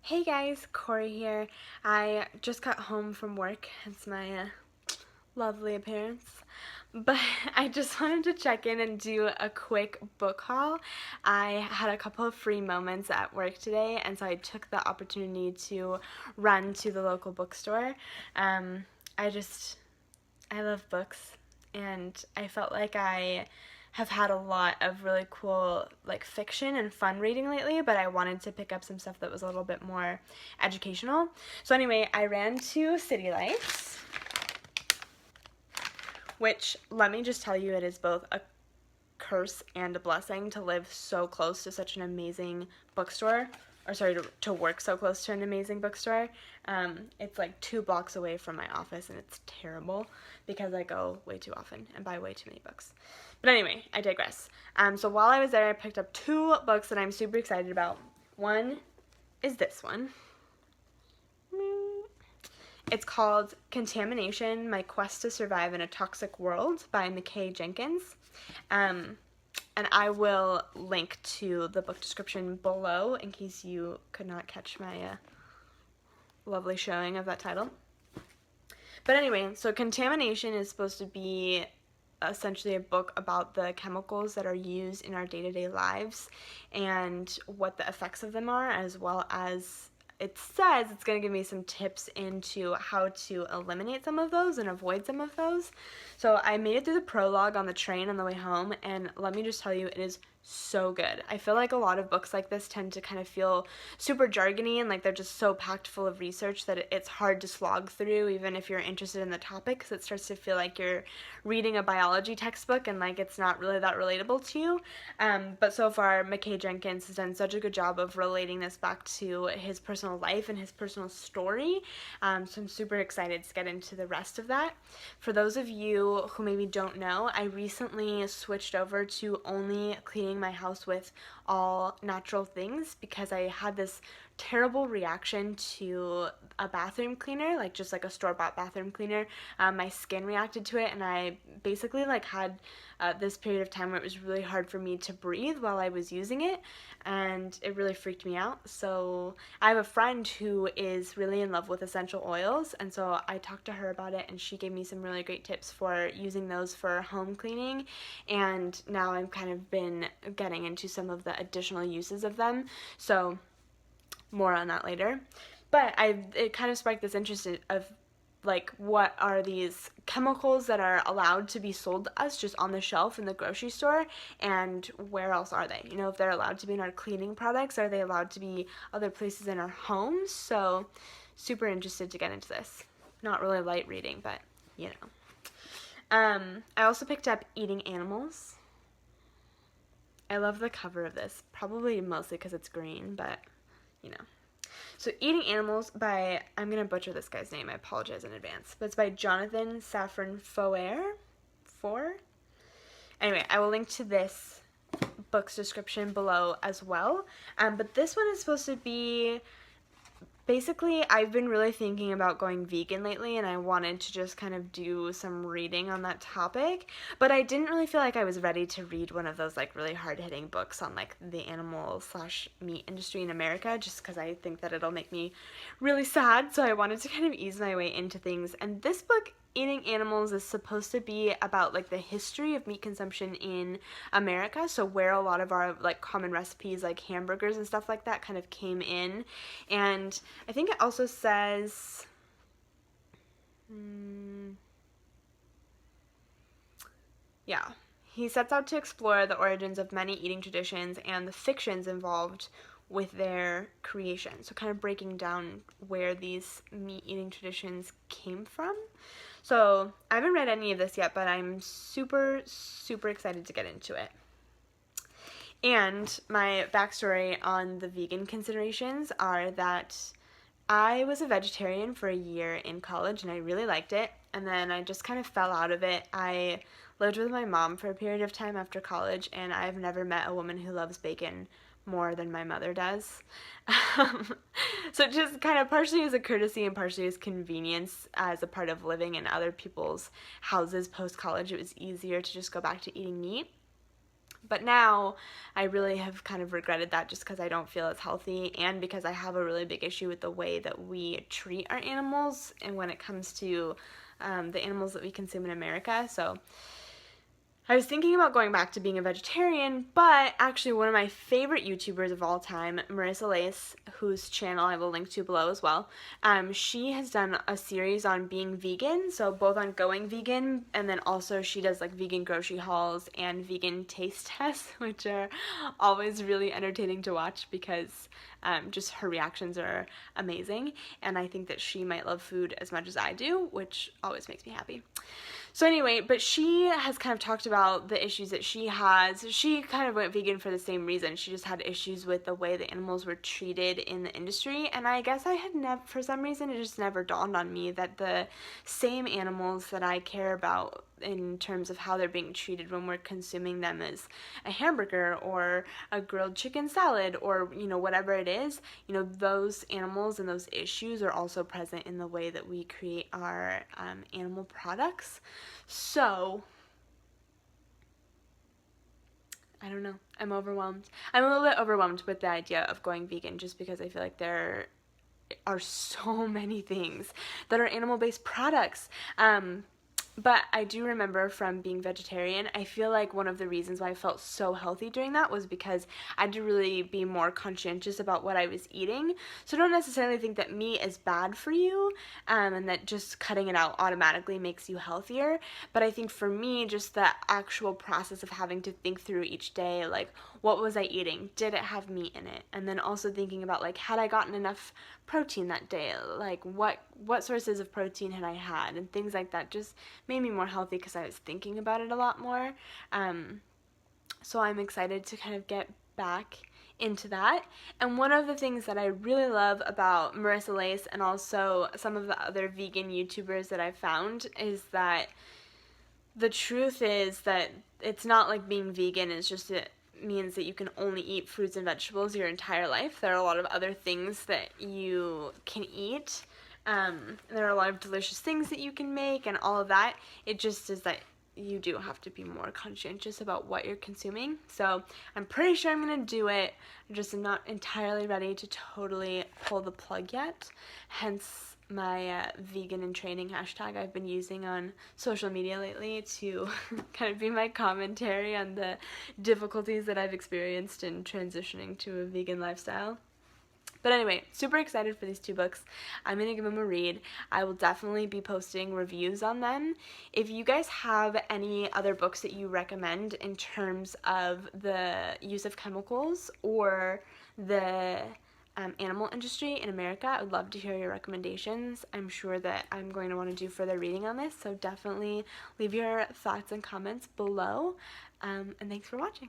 Hey guys, Corey here. I just got home from work. It's my lovely appearance. But I just wanted to check in and do a quick book haul. I had a couple of free moments at work today, and so I took the opportunity to run to the local bookstore. Um, I just, I love books, and I felt like I have had a lot of really cool like fiction and fun reading lately, but I wanted to pick up some stuff that was a little bit more educational. So anyway, I ran to City Lights, which let me just tell you, it is both a curse and a blessing to live so close to such an amazing bookstore. Or sorry, to work so close to an amazing bookstore. It's like 2 blocks away from my office, and it's terrible because I go way too often and buy way too many books. But anyway, I digress. So while I was there, I picked up 2 books that I'm super excited about. One is this one. It's called ContamiNation, My Quest to Survive in a Toxic World by McKay Jenkins. And I will link to the book description below in case you could not catch my lovely showing of that title. But anyway, so ContamiNation is supposed to be essentially a book about the chemicals that are used in our day-to-day lives and what the effects of them are, as well as it says it's going to give me some tips into how to eliminate some of those and avoid some of those. So I made it through the prologue on the train on the way home, and let me just tell you, it is so good. I feel like a lot of books like this tend to kind of feel super jargony and like they're just so packed full of research that it's hard to slog through even if you're interested in the topic, because it starts to feel like you're reading a biology textbook and like it's not really that relatable to you. But so far, McKay Jenkins has done such a good job of relating this back to his personal life and his personal story. So I'm super excited to get into the rest of that. For those of you who maybe don't know, I recently switched over to only cleaning my house with all natural things because I had this terrible reaction to a bathroom cleaner, like just like a store-bought bathroom cleaner. My skin reacted to it, and I basically like had this period of time where it was really hard for me to breathe while I was using it, and it really freaked me out. So I have a friend who is really in love with essential oils, and so I talked to her about it, and she gave me some really great tips for using those for home cleaning, and now I've kind of been getting into some of the additional uses of them. So more on that later. But it kind of sparked this interest of like, what are these chemicals that are allowed to be sold to us just on the shelf in the grocery store, and where else are they? You know, if they're allowed to be in our cleaning products, are they allowed to be other places in our homes? So super interested to get into this. Not really light reading, but you know. I also picked up Eating Animals. I love the cover of this, probably mostly because it's green, but you know. So Eating Animals by, I'm going to butcher this guy's name, I apologize in advance, but it's by Jonathan Safran Foer. Anyway, I will link to this book's description below as well. But this one is supposed to be, basically, I've been really thinking about going vegan lately, and I wanted to just kind of do some reading on that topic, but I didn't really feel like I was ready to read one of those like really hard-hitting books on like the animal/meat industry in America, just because I think that it'll make me really sad. So I wanted to kind of ease my way into things, and this book, Eating Animals, is supposed to be about like the history of meat consumption in America, so where a lot of our like common recipes like hamburgers and stuff like that kind of came in. And I think it also says yeah, he sets out to explore the origins of many eating traditions and the fictions involved with their creation, so kind of breaking down where these meat eating traditions came from. So I haven't read any of this yet, but I'm super excited to get into it. And my backstory on the vegan considerations are that I was a vegetarian for a year in college, and I really liked it, and then I just kind of fell out of it. I lived with my mom for a period of time after college, and I've never met a woman who loves bacon more than my mother does. So just kind of partially as a courtesy and partially as convenience as a part of living in other people's houses post-college, it was easier to just go back to eating meat. But now I really have kind of regretted that just because I don't feel as healthy, and because I have a really big issue with the way that we treat our animals and when it comes to the animals that we consume in America. So I was thinking about going back to being a vegetarian, but actually one of my favorite YouTubers of all time, MarissaLace, whose channel I will link to below as well, she has done a series on being vegan, so both on going vegan, and then also she does like vegan grocery hauls and vegan taste tests, which are always really entertaining to watch because just her reactions are amazing, and I think that she might love food as much as I do, which always makes me happy. So anyway, but she has kind of talked about the issues that she has. She kind of went vegan for the same reason. She just had issues with the way the animals were treated in the industry. And I guess I had never, for some reason, it just never dawned on me that the same animals that I care about in terms of how they're being treated when we're consuming them as a hamburger or a grilled chicken salad or, you know, whatever it is, you know, those animals and those issues are also present in the way that we create our animal products. So, I don't know. I'm overwhelmed. I'm a little bit overwhelmed with the idea of going vegan just because I feel like there are so many things that are animal-based products. But I do remember from being vegetarian, I feel like one of the reasons why I felt so healthy during that was because I had to really be more conscientious about what I was eating. So I don't necessarily think that meat is bad for you, and that just cutting it out automatically makes you healthier. But I think for me, just the actual process of having to think through each day, like, what was I eating? Did it have meat in it? And then also thinking about, like, had I gotten enough protein that day? Like, what sources of protein had I had? And things like that just made me more healthy because I was thinking about it a lot more. So I'm excited to kind of get back into that. And one of the things that I really love about MarissaLace and also some of the other vegan YouTubers that I've found is that the truth is that it's not like being vegan is just it means that you can only eat fruits and vegetables your entire life. There are a lot of other things that you can eat. There are a lot of delicious things that you can make and all of that. It just is that you do have to be more conscientious about what you're consuming. So I'm pretty sure I'm going to do it. I just am not entirely ready to totally pull the plug yet. Hence my vegan in training hashtag I've been using on social media lately to kind of be my commentary on the difficulties that I've experienced in transitioning to a vegan lifestyle. But anyway, super excited for these two books. I'm going to give them a read. I will definitely be posting reviews on them. If you guys have any other books that you recommend in terms of the use of chemicals or the animal industry in America, I would love to hear your recommendations. I'm sure that I'm going to want to do further reading on this, so definitely leave your thoughts and comments below. And thanks for watching.